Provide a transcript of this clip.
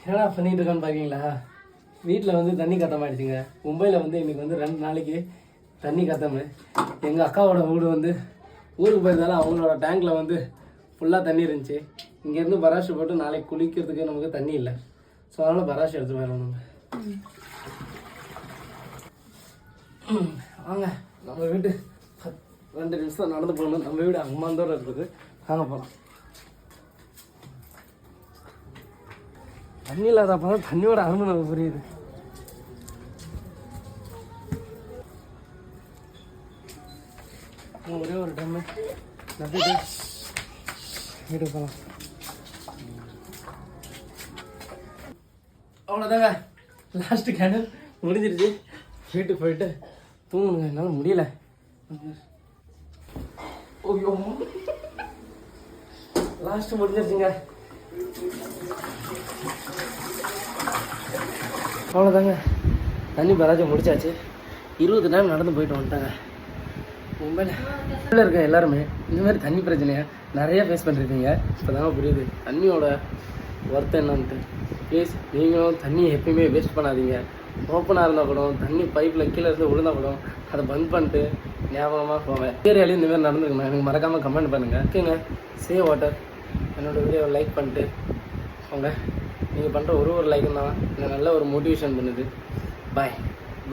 என்னடா பண்ணிட்டு இருக்கான்னு பார்க்கீங்களா? வீட்டில் வந்து தண்ணி கத்தமாயிடுச்சுங்க. மும்பையில் வந்து இன்னைக்கு வந்து 2 நாளைக்கு தண்ணி கத்தாம. எங்கள் அக்காவோட வீடு வந்து ஊருக்கு போயிருந்தாலும் அவங்களோட டேங்கில் வந்து ஃபுல்லாக தண்ணி இருந்துச்சு. இங்கேருந்து பராஷு போட்டு நாளைக்கு குளிக்கிறதுக்கு நமக்கு தண்ணி இல்லை. ஸோ அதனால் பராஷு எடுத்து போயிடணும் நம்ம. வாங்க, நம்ம வீட்டு 2 நிமிஷம் நடந்து போகணும். நம்ம வீடு அம்மாந்தோட இருக்குது. வாங்க போகலாம். தண்ணி இல்லாதப்போ தான் தண்ணியோட அருமை நமக்கு புரியுது. ஒரே ஒரு டைம் நம்பிட்டு வீட்டுக்கு போகலாம். அவ்வளோதாங்க, லாஸ்ட்டு கேண்டில் முடிஞ்சிருச்சு. வீட்டுக்கு போயிட்டு தூங்கணுங்க, என்னால் முடியல. ஓய்யோ, லாஸ்ட்டு முடிஞ்சிருச்சுங்க. அவ்வளோதாங்க, தண்ணி பராஜம் முடிச்சாச்சு. 20 டைம் நடந்து போயிட்டு வந்துட்டாங்க. மும்பையில் இருக்க எல்லாருமே இந்த மாதிரி தண்ணி பிரச்சனையை நிறைய ஃபேஸ் பண்ணிருக்கீங்க. இப்போ தாங்க புரியுது தண்ணியோட ஒர்த்து என்னன்ட்டு. ப்ளீஸ் நீங்களும் தண்ணியை எப்பயுமே வேஸ்ட் பண்ணாதீங்க. ஓப்பனாக இருந்தால் கூட தண்ணி பைப்பில் கீழே இருந்து விழுந்தால் கூட அதை பந்த் பண்ணிட்டு ஞாபகமாக போங்க. ஏரியாலையும் இந்த மாதிரி நடந்துருக்கணும். எனக்கு மறக்காமல் கமெண்ட் பண்ணுங்கள். ஓகேங்க, சேவ் வாட்டர். என்னோடய வீடியோவை லைக் பண்ணிட்டு போங்க. நீங்கள் பண்ணுற ஒரு லைக்கும் தான் எனக்கு நல்ல ஒரு மோட்டிவேஷன் பண்ணுது. பாய்.